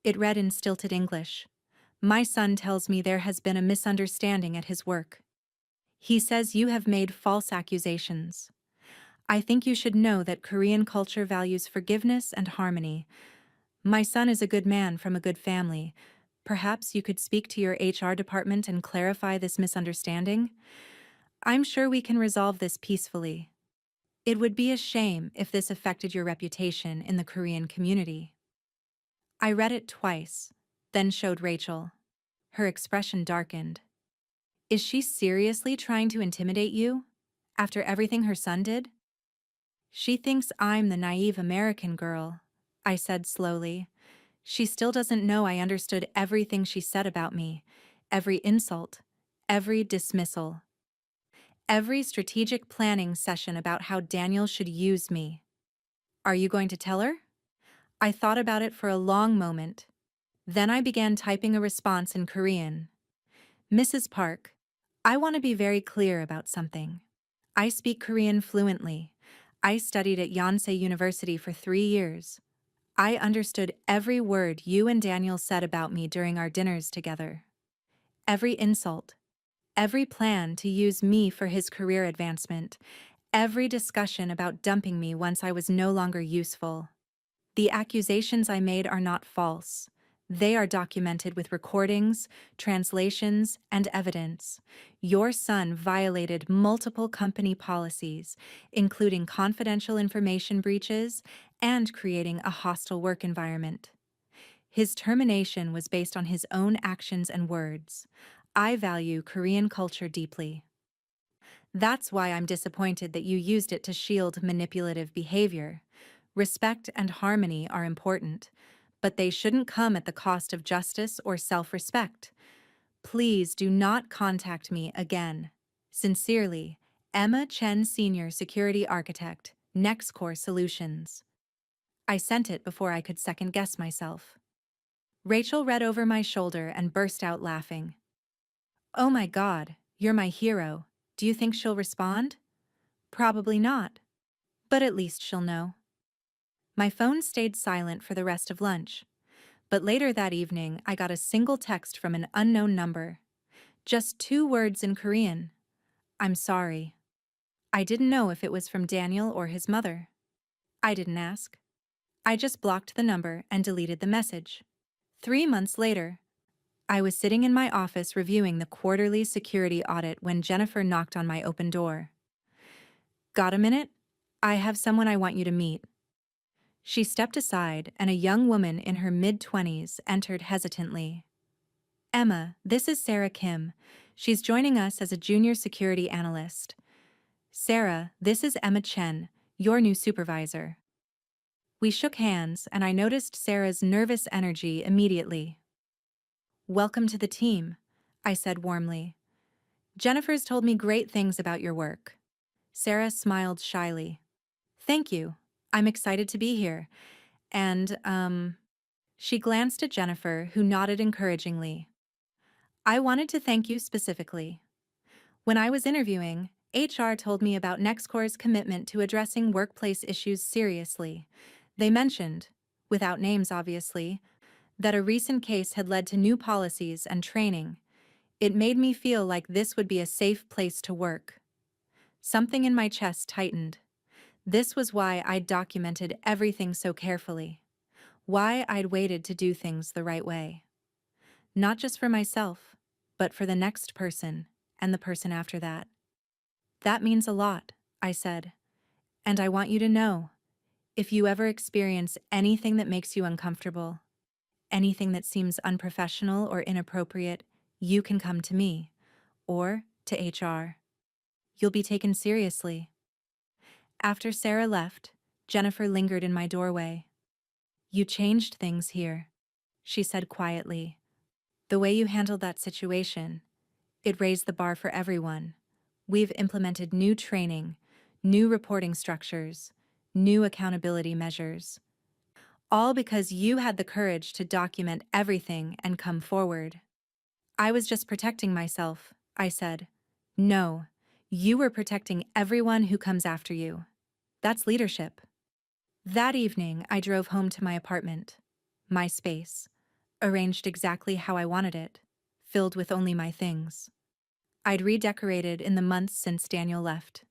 It read in stilted English. My son tells me there has been a misunderstanding at his work. He says you have made false accusations. I think you should know that Korean culture values forgiveness and harmony. My son is a good man from a good family. Perhaps you could speak to your HR department and clarify this misunderstanding? I'm sure we can resolve this peacefully. It would be a shame if this affected your reputation in the Korean community. I read it twice, then showed Rachel. Her expression darkened. Is she seriously trying to intimidate you? After everything her son did? She thinks I'm the naive American girl, I said slowly. She still doesn't know I understood everything she said about me, every insult, every dismissal, every strategic planning session about how Daniel should use me. Are you going to tell her? I thought about it for a long moment. Then I began typing a response in Korean. Mrs. Park, I want to be very clear about something. I speak Korean fluently. I studied at Yonsei University for 3 years. I understood every word you and Daniel said about me during our dinners together. Every insult, every plan to use me for his career advancement, every discussion about dumping me once I was no longer useful. The accusations I made are not false. They are documented with recordings, translations, and evidence. Your son violated multiple company policies, including confidential information breaches and creating a hostile work environment. His termination was based on his own actions and words. I value Korean culture deeply. That's why I'm disappointed that you used it to shield manipulative behavior, Respect and harmony are important, but they shouldn't come at the cost of justice or self-respect. Please do not contact me again. Sincerely, Emma Chen, Senior Security Architect, NextCore Solutions. I sent it before I could second-guess myself. Rachel read over my shoulder and burst out laughing. Oh my God, you're my hero. Do you think she'll respond? Probably not. But at least she'll know. My phone stayed silent for the rest of lunch. But later that evening, I got a single text from an unknown number. Just 2 words in Korean. I'm sorry. I didn't know if it was from Daniel or his mother. I didn't ask. I just blocked the number and deleted the message. 3 months later, I was sitting in my office reviewing the quarterly security audit when Jennifer knocked on my open door. Got a minute? I have someone I want you to meet. She stepped aside, and a young woman in her mid-20s entered hesitantly. Emma, this is Sarah Kim. She's joining us as a junior security analyst. Sarah, this is Emma Chen, your new supervisor. We shook hands, and I noticed Sarah's nervous energy immediately. Welcome to the team, I said warmly. Jennifer's told me great things about your work. Sarah smiled shyly. Thank you. I'm excited to be here. And, she glanced at Jennifer, who nodded encouragingly. I wanted to thank you specifically. When I was interviewing, HR told me about NextCore's commitment to addressing workplace issues seriously. They mentioned, without names obviously, that a recent case had led to new policies and training. It made me feel like this would be a safe place to work. Something in my chest tightened. This was why I'd documented everything so carefully. Why I'd waited to do things the right way. Not just for myself, but for the next person and the person after that. That means a lot, I said. And I want you to know, if you ever experience anything that makes you uncomfortable, anything that seems unprofessional or inappropriate, you can come to me, or to HR. You'll be taken seriously. After Sarah left, Jennifer lingered in my doorway. You changed things here, she said quietly. The way you handled that situation, it raised the bar for everyone. We've implemented new training, new reporting structures, new accountability measures. All because you had the courage to document everything and come forward. I was just protecting myself, I said. No, you were protecting everyone who comes after you. That's leadership. That evening, I drove home to my apartment, my space, arranged exactly how I wanted it, filled with only my things. I'd redecorated in the months since Daniel left,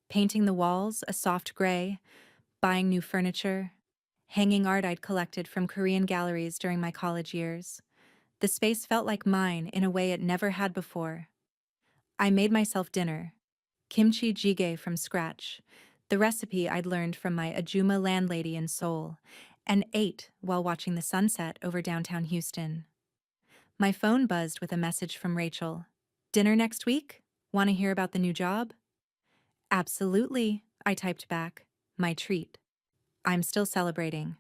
painting the walls a soft gray, buying new furniture, hanging art I'd collected from Korean galleries during my college years. The space felt like mine in a way it never had before. I made myself dinner, kimchi jjigae from scratch, the recipe I'd learned from my Ajuma landlady in Seoul, and ate while watching the sunset over downtown Houston. My phone buzzed with a message from Rachel. Dinner next week? Want to hear about the new job? Absolutely, I typed back. My treat. I'm still celebrating.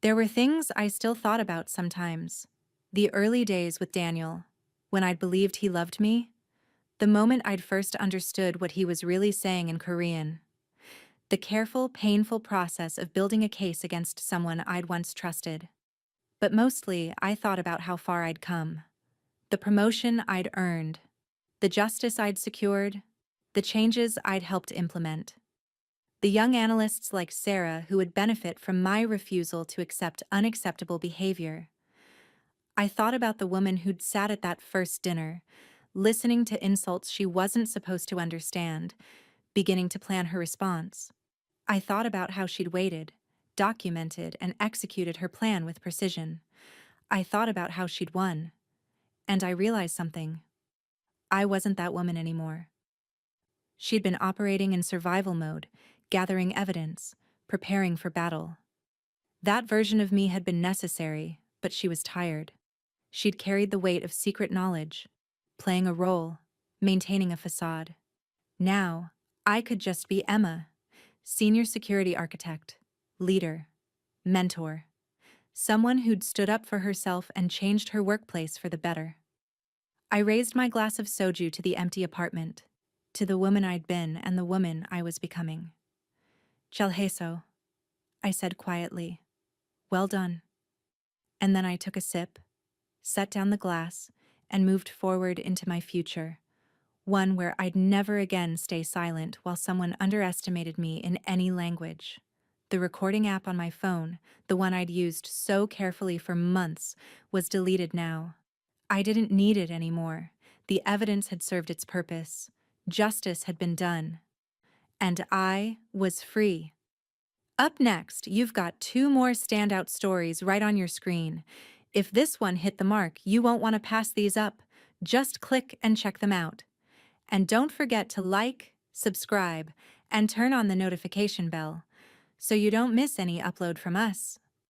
There were things I still thought about sometimes. The early days with Daniel, when I'd believed he loved me. The moment I'd first understood what he was really saying in Korean. The careful, painful process of building a case against someone I'd once trusted. But mostly, I thought about how far I'd come. The promotion I'd earned. The justice I'd secured. The changes I'd helped implement. The young analysts like Sarah who would benefit from my refusal to accept unacceptable behavior. I thought about the woman who'd sat at that first dinner, listening to insults she wasn't supposed to understand, beginning to plan her response. I thought about how she'd waited, documented, and executed her plan with precision. I thought about how she'd won. And I realized something. I wasn't that woman anymore. She'd been operating in survival mode, gathering evidence, preparing for battle. That version of me had been necessary, but she was tired. She'd carried the weight of secret knowledge, playing a role, maintaining a facade. Now, I could just be Emma, senior security architect, leader, mentor, someone who'd stood up for herself and changed her workplace for the better. I raised my glass of soju to the empty apartment, to the woman I'd been and the woman I was becoming. Chalheso, I said quietly. Well done. And then I took a sip, set down the glass, and moved forward into my future, one where I'd never again stay silent while someone underestimated me in any language. The recording app on my phone, the one I'd used so carefully for months, was deleted now. I didn't need it anymore. The evidence had served its purpose. Justice had been done. And I was free. Up next, you've got 2 more standout stories right on your screen. If this one hit the mark, you won't want to pass these up. Just click and check them out. And don't forget to like, subscribe, and turn on the notification bell so you don't miss any upload from us.